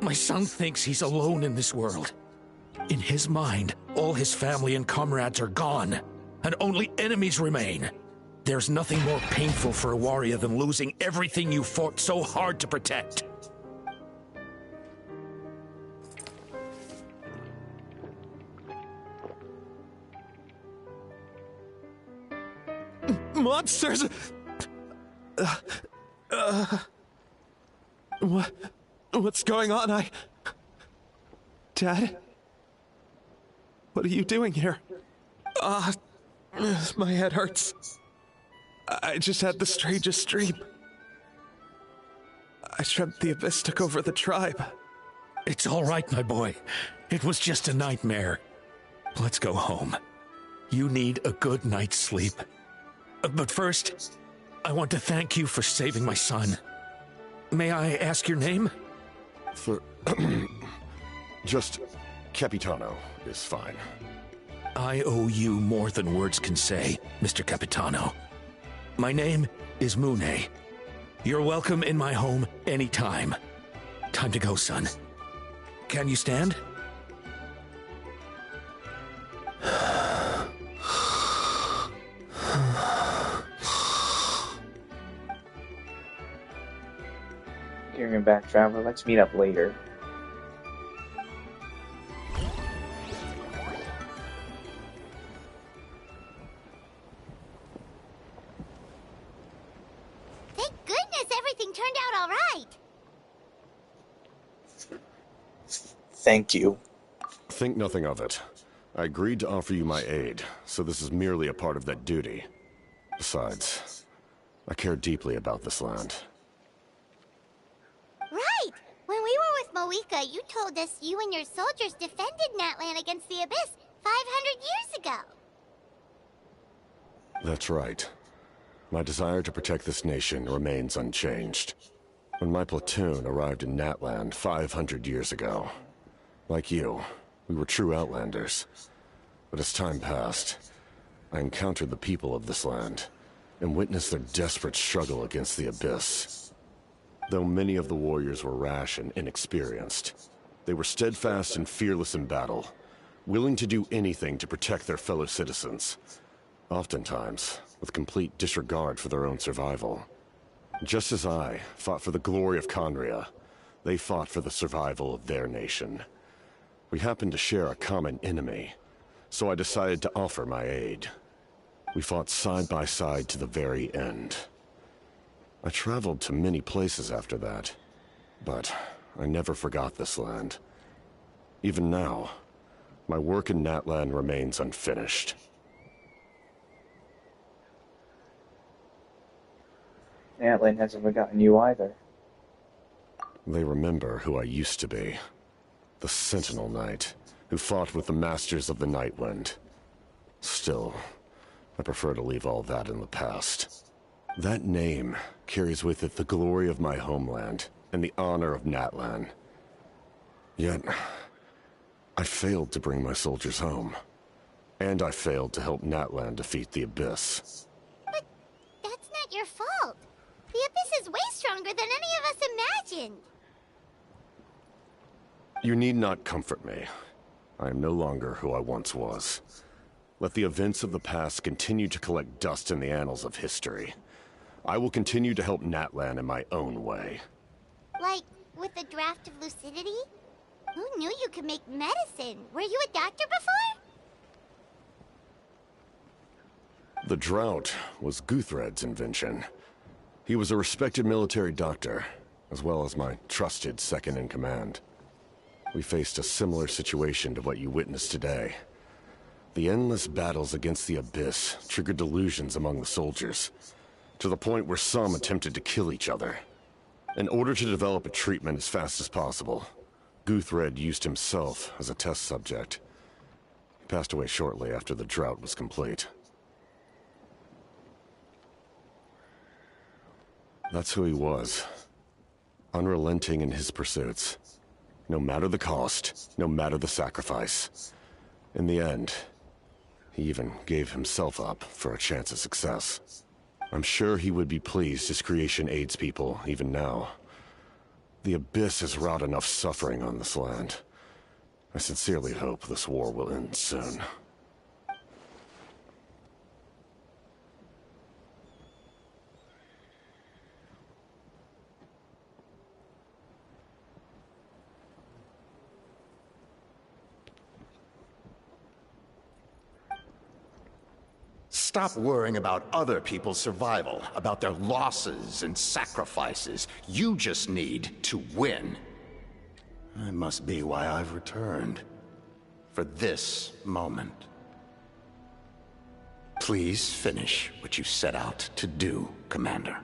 My son thinks he's alone in this world. In his mind, all his family and comrades are gone, and only enemies remain. There's nothing more painful for a warrior than losing everything you fought so hard to protect. Monsters! What's going on? Dad? What are you doing here? My head hurts. I just had the strangest dream. I dreamt the Abyss took over the tribe. It's all right, my boy. It was just a nightmare. Let's go home. You need a good night's sleep. But first, I want to thank you for saving my son. May I ask your name? Just Capitano is fine. I owe you more than words can say, Mr. Capitano. My name is Mune. You're welcome in my home anytime. Time to go, son. Can you stand? Carrying back, traveler. Let's meet up later. Thank goodness everything turned out all right. Thank you. Think nothing of it. I agreed to offer you my aid, so this is merely a part of that duty. Besides, I care deeply about this land. Right! When we were with Moika, you told us you and your soldiers defended Natlan against the Abyss 500 years ago. That's right. My desire to protect this nation remains unchanged. When my platoon arrived in Natland 500 years ago, like you, we were true outlanders. But as time passed, I encountered the people of this land and witnessed their desperate struggle against the Abyss. Though many of the warriors were rash and inexperienced, they were steadfast and fearless in battle, willing to do anything to protect their fellow citizens, oftentimes with complete disregard for their own survival. Just as I fought for the glory of Conria, they fought for the survival of their nation. We happened to share a common enemy, so I decided to offer my aid. We fought side by side to the very end. I traveled to many places after that, but I never forgot this land. Even now, my work in Natlan remains unfinished. Natlan hasn't forgotten you either. They remember who I used to be. The Sentinel Knight, who fought with the Masters of the Nightwind. Still, I prefer to leave all that in the past. That name carries with it the glory of my homeland and the honor of Natlan. Yet, I failed to bring my soldiers home. And I failed to help Natlan defeat the Abyss. But that's not your fault. The Abyss is way stronger than any of us imagined. You need not comfort me. I am no longer who I once was. Let the events of the past continue to collect dust in the annals of history. I will continue to help Natlan in my own way. Like, with the draft of lucidity? Who knew you could make medicine? Were you a doctor before? The drought was Guthred's invention. He was a respected military doctor, as well as my trusted second-in-command. We faced a similar situation to what you witnessed today. The endless battles against the Abyss triggered delusions among the soldiers, to the point where some attempted to kill each other. In order to develop a treatment as fast as possible, Guthred used himself as a test subject. He passed away shortly after the drought was complete. That's who he was. Unrelenting in his pursuits. No matter the cost, no matter the sacrifice. In the end, he even gave himself up for a chance at success. I'm sure he would be pleased his creation aids people, even now. The Abyss has wrought enough suffering on this land. I sincerely hope this war will end soon. Stop worrying about other people's survival, about their losses and sacrifices. You just need to win. That must be why I've returned. For this moment. Please finish what you set out to do, Commander.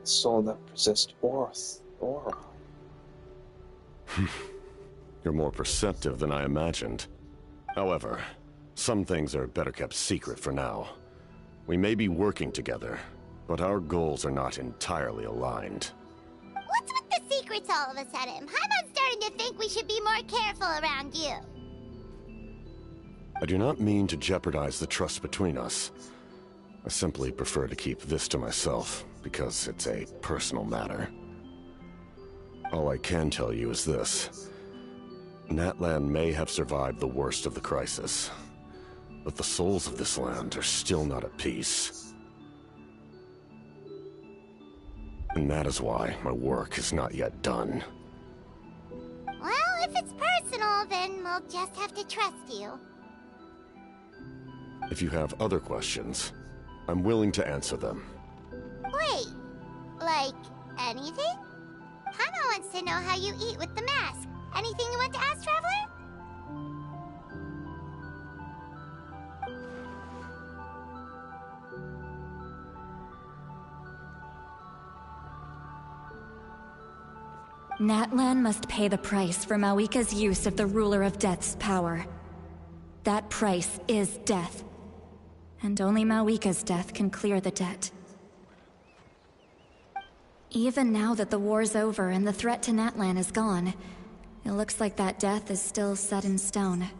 The soul that possessed aura. You're more perceptive than I imagined. However, some things are better kept secret for now. We may be working together, but our goals are not entirely aligned. What's with the secrets all of a sudden? Paimon's starting to think we should be more careful around you. I do not mean to jeopardize the trust between us. I simply prefer to keep this to myself, because it's a personal matter. All I can tell you is this. Natlan may have survived the worst of the crisis, but the souls of this land are still not at peace. And that is why my work is not yet done. Well, if it's personal, then we'll just have to trust you. If you have other questions, I'm willing to answer them. Wait, like anything? Paimon wants to know how you eat with the mask. Anything you want to ask, Traveler? Natlan must pay the price for Mawika's use of the Ruler of Death's power. That price is death. And only Mawika's death can clear the debt. Even now that the war's over and the threat to Natlan is gone, it looks like that death is still set in stone.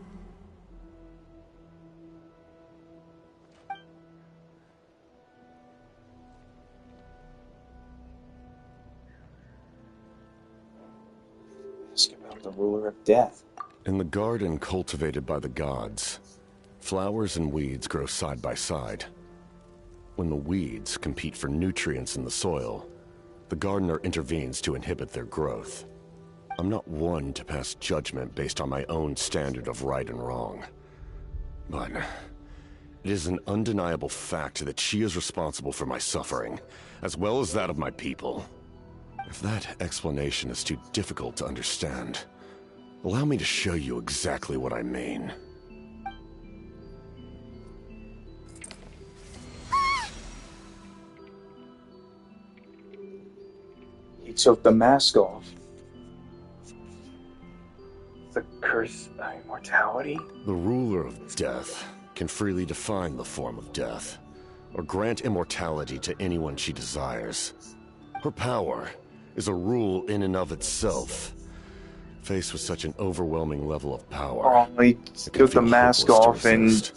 Ask about the ruler of death. In the garden cultivated by the gods, flowers and weeds grow side by side. When the weeds compete for nutrients in the soil, the gardener intervenes to inhibit their growth. I'm not one to pass judgment based on my own standard of right and wrong. But it is an undeniable fact that she is responsible for my suffering, as well as that of my people. If that explanation is too difficult to understand, allow me to show you exactly what I mean. He took the mask off. The curse of immortality? The ruler of death can freely define the form of death, or grant immortality to anyone she desires. Her power is a rule in and of itself. Faced with such an overwhelming level of power, Oh, he took the mask off and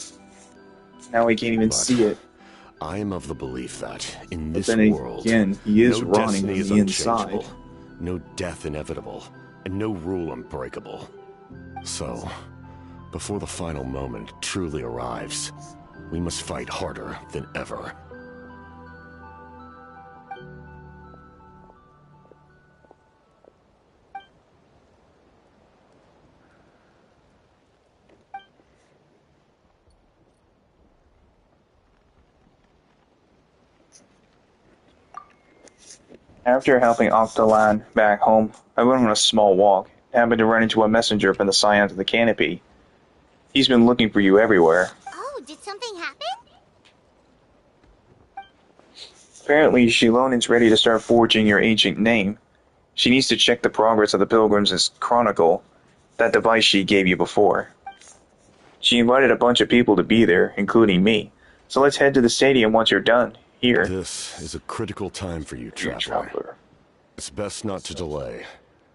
now he can't even see it. I am of the belief that, in But this then world, again, he is no rotting destiny on is the inside. unchangeable, no death inevitable, and no rule unbreakable. So, before the final moment truly arrives, we must fight harder than ever. After helping Octolan back home, I went on a small walk, and happened to run into a messenger from the Scions of the Canopy. He's been looking for you everywhere. Oh, did something happen? Apparently, Shilonin's ready to start forging your ancient name. She needs to check the progress of the Pilgrims' Chronicle, that device she gave you before. She invited a bunch of people to be there, including me. So let's head to the stadium once you're done. Here. This is a critical time for you, Traveler. It's best not to delay,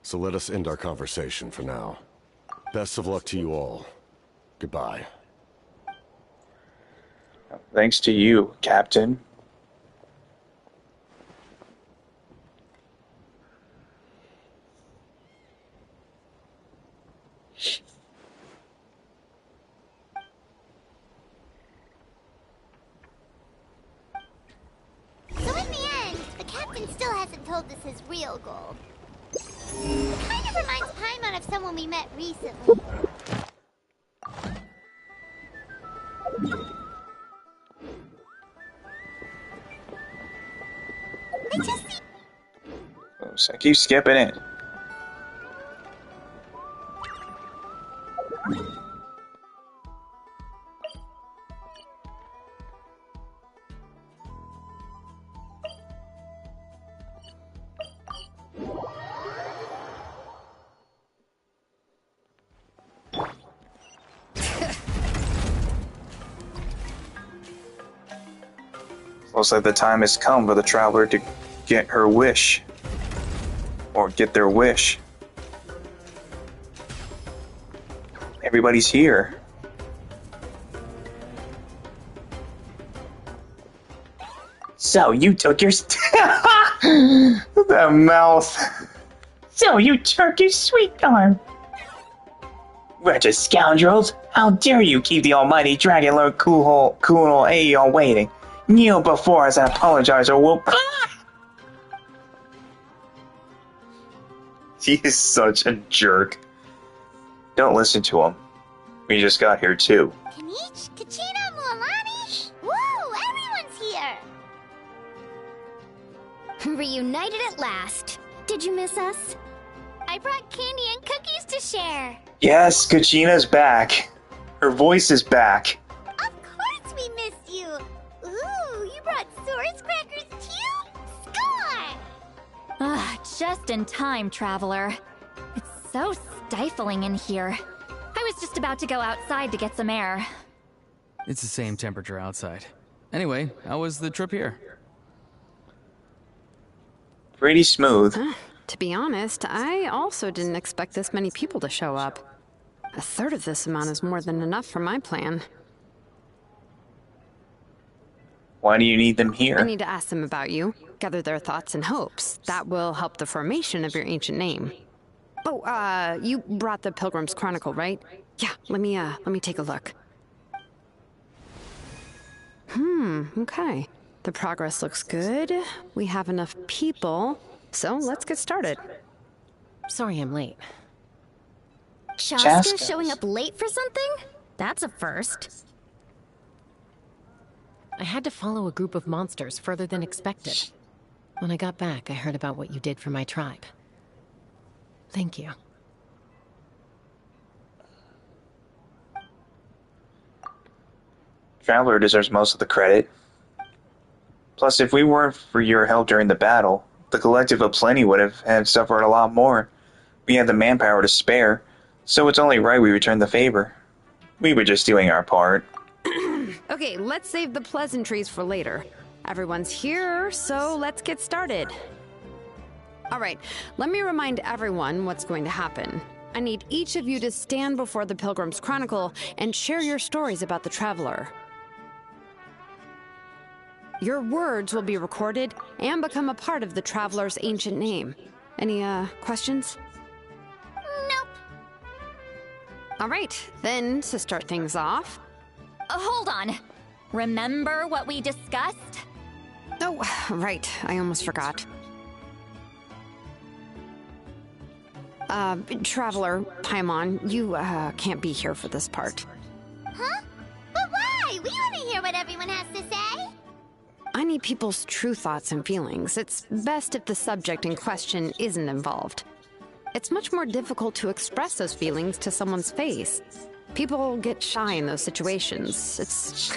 so let us end our conversation for now. Best of luck to you all. Goodbye. Thanks to you, Captain. So in the end, the captain still hasn't told us his real goal. It kind of reminds Paimon of someone we met recently. They just seem... Oh, so I keep skipping it. Looks like the time has come for the traveler to get her wish. Or get their wish. Everybody's here. So you took your that mouth. So you took your sweet arm. Wretched scoundrels! How dare you keep the almighty Dragon Lord Kuno Aeon waiting? Kneel before us and apologize or we'll... He is such a jerk. Don't listen to him. We just got here too. Kanich, Kachina, Mualani? Woo! Everyone's here! Reunited at last. Did you miss us? I brought candy and cookies to share. Yes, Kachina's back. Her voice is back. Of course we missed you! Ooh, you brought Source Crackers too? Score! Just in time, Traveler. It's so stifling in here. I was just about to go outside to get some air. It's the same temperature outside. Anyway, how was the trip here? Pretty smooth. To be honest, I also didn't expect this many people to show up. A third of this amount is more than enough for my plan. Why do you need them here? I need to ask them about you, gather their thoughts and hopes. That will help the formation of your ancient name. Oh, you brought the Pilgrim's Chronicle, right? Yeah, let me take a look. Okay. The progress looks good. We have enough people, so let's get started. Sorry I'm late. Shaska showing up late for something? That's a first. I had to follow a group of monsters further than expected. When I got back, I heard about what you did for my tribe. Thank you. Traveler deserves most of the credit. Plus, if we weren't for your help during the battle, the Collective of Plenty would have had suffered a lot more. We had the manpower to spare, so it's only right we return the favor. We were just doing our part. Okay, let's save the pleasantries for later. Everyone's here, so let's get started. Alright, let me remind everyone what's going to happen. I need each of you to stand before the Pilgrim's Chronicle and share your stories about the Traveler. Your words will be recorded and become a part of the Traveler's ancient name. Any, questions? Nope. Alright, then, to start things off... Hold on. Remember what we discussed? Oh, right. I almost forgot. Traveler, Paimon, you, can't be here for this part. Huh? But why? We want to hear what everyone has to say. I need people's true thoughts and feelings. It's best if the subject in question isn't involved. It's much more difficult to express those feelings to someone's face. People get shy in those situations. It's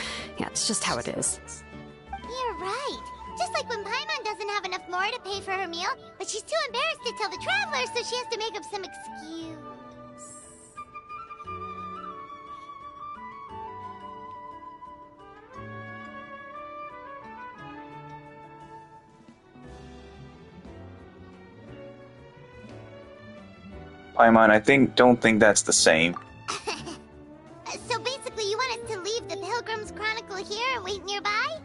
just how it is. You're right. Just like when Paimon doesn't have enough more to pay for her meal, but she's too embarrassed to tell the Traveler, so she has to make up some excuse. Paimon, don't think that's the same. So basically you want us to leave the Pilgrim's Chronicle here and wait nearby?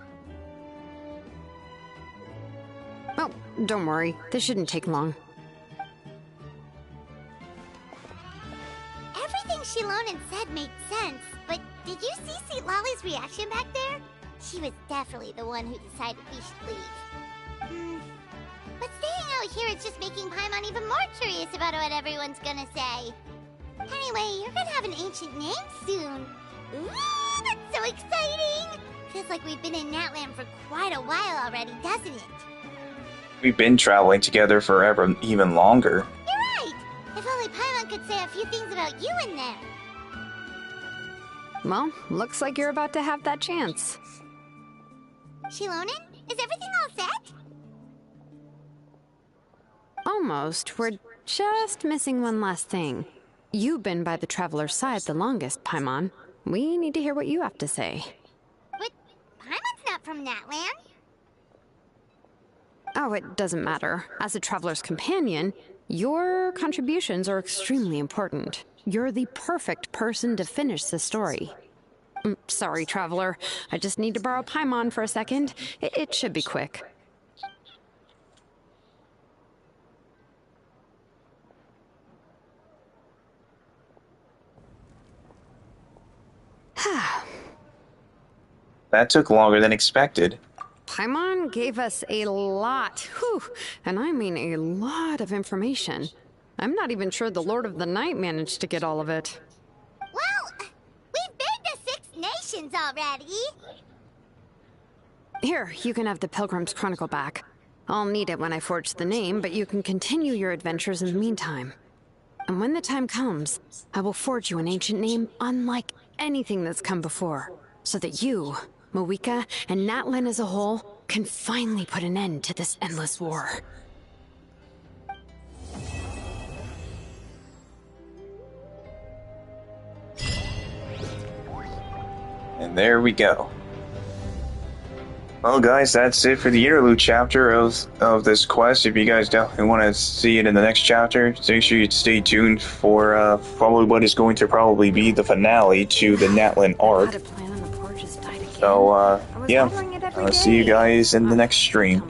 Oh, don't worry. This shouldn't take long. Everything Shilonen said made sense, but did you see St. Lolly's reaction back there? She was definitely the one who decided we should leave. But staying out here is just making Paimon even more curious about what everyone's gonna say. Anyway, you're gonna have an ancient name soon. Ooh, that's so exciting! Feels like we've been in Natlan for quite a while already, doesn't it? We've been traveling together forever, even longer. You're right! If only Paimon could say a few things about you in there. Well, looks like you're about to have that chance. Shilonen, is everything all set? Almost. We're just missing one last thing. You've been by the Traveler's side the longest, Paimon. We need to hear what you have to say. But Paimon's not from Natlan. Oh, it doesn't matter. As a traveler's companion, your contributions are extremely important. You're the perfect person to finish the story. Sorry, traveler. I just need to borrow Paimon for a second. It should be quick. That took longer than expected. Paimon gave us a lot, and I mean a lot of information. I'm not even sure the Lord of the Night managed to get all of it. Well, we've been to 6 nations already. Here, you can have the Pilgrim's Chronicle back. I'll need it when I forge the name, but you can continue your adventures in the meantime. And when the time comes, I will forge you an ancient name unlike anything that's come before, so that you, Mawika, and Natlin as a whole can finally put an end to this endless war. And there we go. Well, guys, that's it for the interlude chapter of this quest. If you guys definitely want to see it in the next chapter, make sure you stay tuned for probably what is going to probably be the finale to the Natlin arc. So, yeah, I'll see you guys in the next stream.